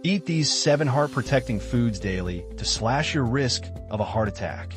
Eat these 7 heart-protecting foods daily to slash your risk of a heart attack.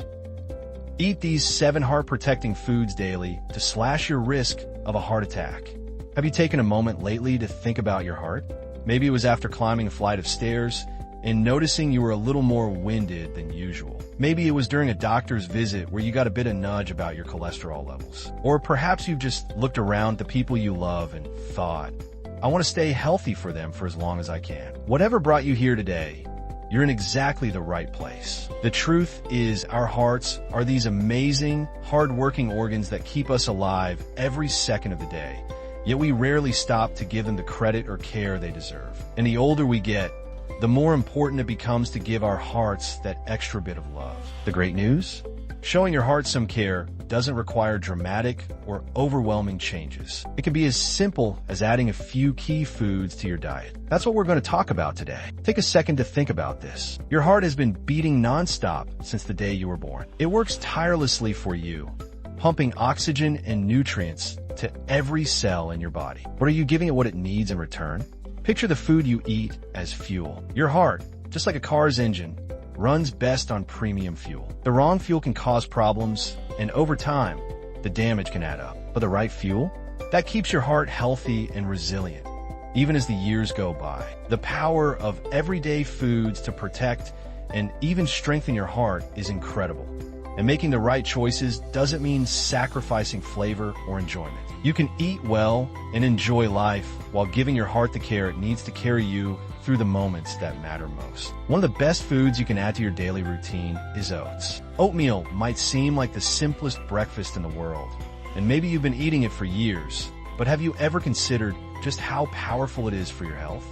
Eat these 7 heart-protecting foods daily to slash your risk of a heart attack. Have you taken a moment lately to think about your heart? Maybe it was after climbing a flight of stairs and noticing you were a little more winded than usual. Maybe it was during a doctor's visit where you got a bit of nudge about your cholesterol levels. Or perhaps you've just looked around the people you love and thought, I want to stay healthy for them for as long as I can. Whatever brought you here today, you're in exactly the right place. The truth is, our hearts are these amazing, hard-working organs that keep us alive every second of the day. Yet we rarely stop to give them the credit or care they deserve. And the older we get, the more important it becomes to give our hearts that extra bit of love. The great news? Showing your heart some care doesn't require dramatic or overwhelming changes. It can be as simple as adding a few key foods to your diet. That's what we're going to talk about today. Take a second to think about this. Your heart has been beating nonstop since the day you were born. It works tirelessly for you, pumping oxygen and nutrients to every cell in your body. But are you giving it what it needs in return? Picture the food you eat as fuel. Your heart, just like a car's engine, runs best on premium fuel. The wrong fuel can cause problems, and over time, the damage can add up. But the right fuel? That keeps your heart healthy and resilient, even as the years go by. The power of everyday foods to protect and even strengthen your heart is incredible. And making the right choices doesn't mean sacrificing flavor or enjoyment. You can eat well and enjoy life while giving your heart the care it needs to carry you through the moments that matter most. One of the best foods you can add to your daily routine is oats. Oatmeal might seem like the simplest breakfast in the world, and maybe you've been eating it for years, but have you ever considered just how powerful it is for your health?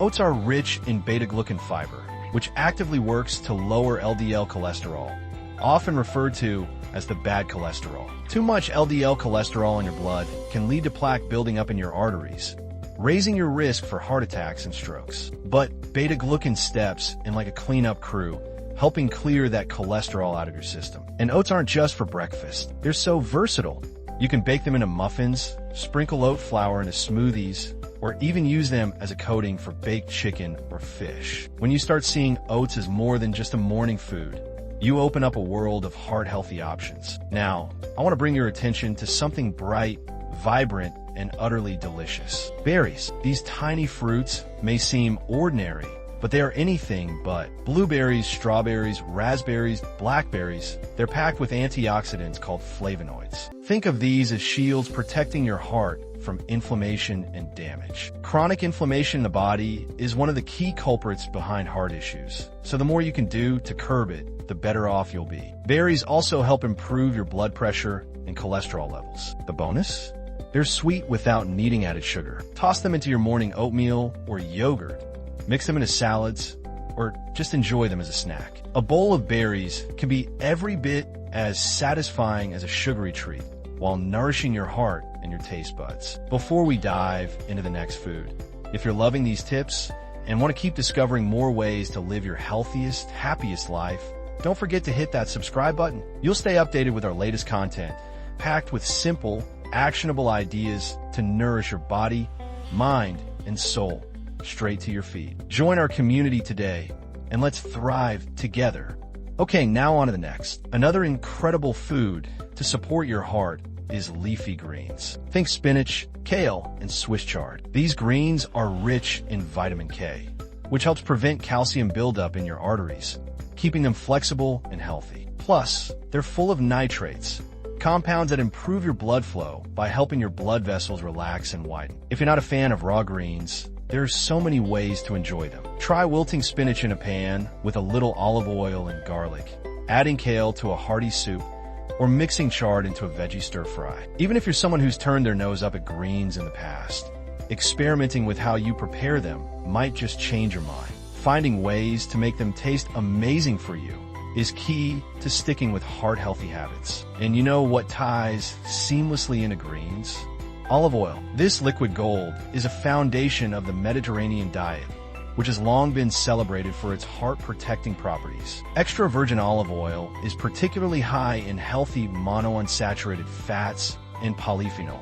Oats are rich in beta-glucan fiber, which actively works to lower LDL cholesterol, often referred to as the bad cholesterol. Too much LDL cholesterol in your blood can lead to plaque building up in your arteries, raising your risk for heart attacks and strokes. But beta-glucan steps in like a cleanup crew, helping clear that cholesterol out of your system. And oats aren't just for breakfast. They're so versatile. You can bake them into muffins, sprinkle oat flour into smoothies, or even use them as a coating for baked chicken or fish. When you start seeing oats as more than just a morning food, you open up a world of heart-healthy options. Now, I want to bring your attention to something bright, vibrant, and utterly delicious. Berries. These tiny fruits may seem ordinary, but they are anything but. Blueberries, strawberries, raspberries, blackberries, they're packed with antioxidants called flavonoids. Think of these as shields protecting your heart from inflammation and damage. Chronic inflammation in the body is one of the key culprits behind heart issues. So the more you can do to curb it, the better off you'll be. Berries also help improve your blood pressure and cholesterol levels. The bonus? They're sweet without needing added sugar. Toss them into your morning oatmeal or yogurt. Mix them into salads, or just enjoy them as a snack. A bowl of berries can be every bit as satisfying as a sugary treat, while nourishing your heart and your taste buds. Before we dive into the next food, if you're loving these tips and want to keep discovering more ways to live your healthiest, happiest life, don't forget to hit that subscribe button. You'll stay updated with our latest content, packed with simple, actionable ideas to nourish your body, mind, and soul straight to your feet. Join our community today, and let's thrive together. Okay, now on to the next. Another incredible food to support your heart is leafy greens. Think spinach, kale, and Swiss chard. These greens are rich in vitamin K, which helps prevent calcium buildup in your arteries, keeping them flexible and healthy. Plus, they're full of nitrates, compounds that improve your blood flow by helping your blood vessels relax and widen. If you're not a fan of raw greens, there are so many ways to enjoy them. Try wilting spinach in a pan with a little olive oil and garlic, adding kale to a hearty soup, or mixing chard into a veggie stir-fry. Even if you're someone who's turned their nose up at greens in the past, experimenting with how you prepare them might just change your mind. Finding ways to make them taste amazing for you is key to sticking with heart-healthy habits. And you know what ties seamlessly into greens? Olive oil. This liquid gold is a foundation of the Mediterranean diet, which has long been celebrated for its heart-protecting properties. Extra virgin olive oil is particularly high in healthy monounsaturated fats and polyphenol,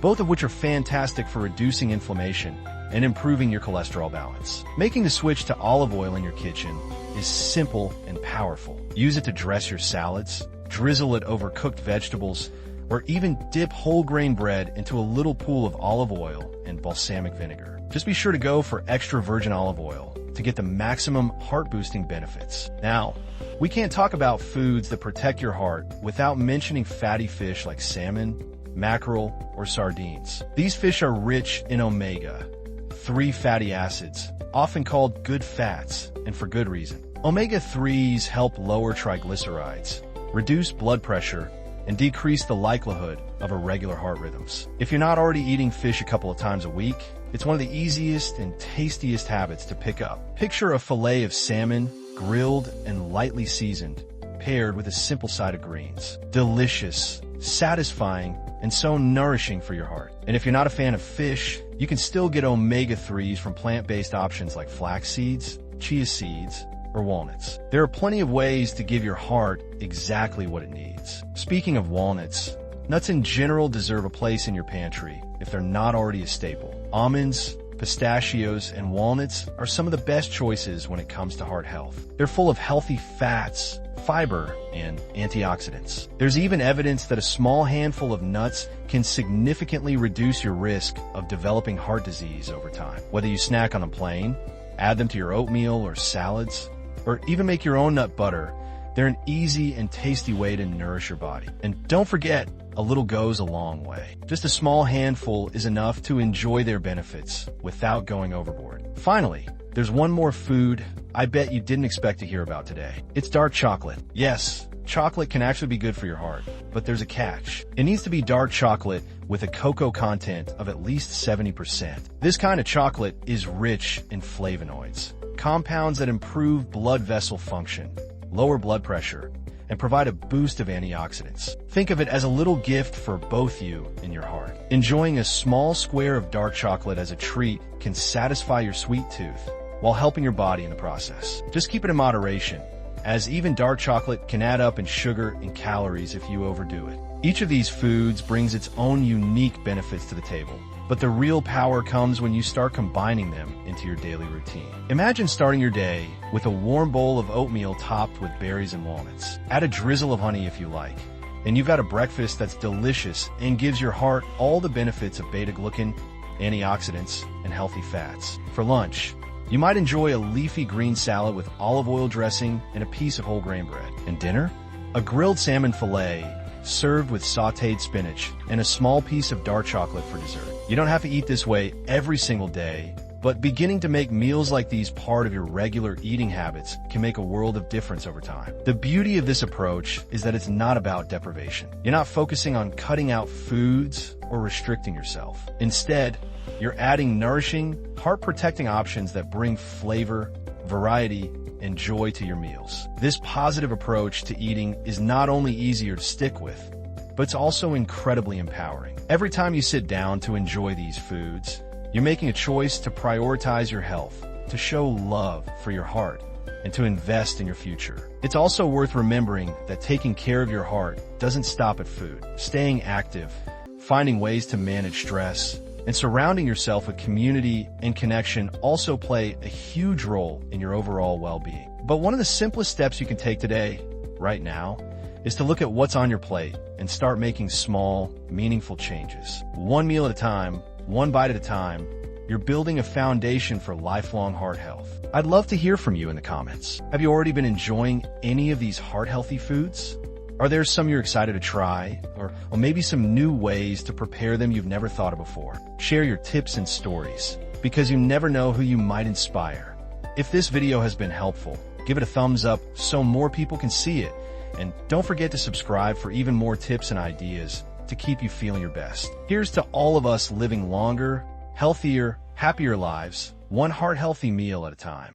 both of which are fantastic for reducing inflammation and improving your cholesterol balance. Making the switch to olive oil in your kitchen is simple and powerful. Use it to dress your salads, drizzle it over cooked vegetables, or even dip whole grain bread into a little pool of olive oil and balsamic vinegar. Just be sure to go for extra virgin olive oil to get the maximum heart-boosting benefits. Now, we can't talk about foods that protect your heart without mentioning fatty fish like salmon, mackerel, or sardines. These fish are rich in omega-3 fatty acids, often called good fats, and for good reason. Omega-3s help lower triglycerides, reduce blood pressure, and decrease the likelihood of irregular heart rhythms. If you're not already eating fish a couple of times a week, it's one of the easiest and tastiest habits to pick up. Picture a fillet of salmon, grilled and lightly seasoned, paired with a simple side of greens. Delicious, satisfying, and so nourishing for your heart. And if you're not a fan of fish, you can still get omega-3s from plant-based options like flax seeds, chia seeds, or walnuts. There are plenty of ways to give your heart exactly what it needs. Speaking of walnuts, nuts in general deserve a place in your pantry if they're not already a staple. Almonds, pistachios, and walnuts are some of the best choices when it comes to heart health. They're full of healthy fats, fiber, and antioxidants. There's even evidence that a small handful of nuts can significantly reduce your risk of developing heart disease over time. Whether you snack on them plain, add them to your oatmeal or salads, or even make your own nut butter, they're an easy and tasty way to nourish your body. And don't forget, a little goes a long way. Just a small handful is enough to enjoy their benefits without going overboard. Finally, there's one more food I bet you didn't expect to hear about today. It's dark chocolate. Yes, chocolate can actually be good for your heart, but there's a catch. It needs to be dark chocolate with a cocoa content of at least 70%. This kind of chocolate is rich in flavonoids, compounds that improve blood vessel function, lower blood pressure, and provide a boost of antioxidants. Think of it as a little gift for both you and your heart. Enjoying a small square of dark chocolate as a treat can satisfy your sweet tooth while helping your body in the process. Just keep it in moderation, as even dark chocolate can add up in sugar and calories if you overdo it. Each of these foods brings its own unique benefits to the table, but the real power comes when you start combining them into your daily routine. Imagine starting your day with a warm bowl of oatmeal topped with berries and walnuts. Add a drizzle of honey if you like, and you've got a breakfast that's delicious and gives your heart all the benefits of beta-glucan, antioxidants, and healthy fats. For lunch, you might enjoy a leafy green salad with olive oil dressing and a piece of whole grain bread. And dinner? A grilled salmon fillet served with sautéed spinach and a small piece of dark chocolate for dessert. You don't have to eat this way every single day, but beginning to make meals like these part of your regular eating habits can make a world of difference over time. The beauty of this approach is that it's not about deprivation. You're not focusing on cutting out foods or restricting yourself. Instead, you're adding nourishing, heart-protecting options that bring flavor, variety, and joy to your meals. This positive approach to eating is not only easier to stick with, but it's also incredibly empowering. Every time you sit down to enjoy these foods, you're making a choice to prioritize your health, to show love for your heart, and to invest in your future. It's also worth remembering that taking care of your heart doesn't stop at food. Staying active, finding ways to manage stress, and surrounding yourself with community and connection also play a huge role in your overall well-being. But one of the simplest steps you can take today, right now, is to look at what's on your plate and start making small, meaningful changes. One meal at a time, one bite at a time, you're building a foundation for lifelong heart health. I'd love to hear from you in the comments. Have you already been enjoying any of these heart-healthy foods? Are there some you're excited to try, or maybe some new ways to prepare them you've never thought of before? Share your tips and stories, because you never know who you might inspire. If this video has been helpful, give it a thumbs up so more people can see it. And don't forget to subscribe for even more tips and ideas to keep you feeling your best. Here's to all of us living longer, healthier, happier lives, one heart-healthy meal at a time.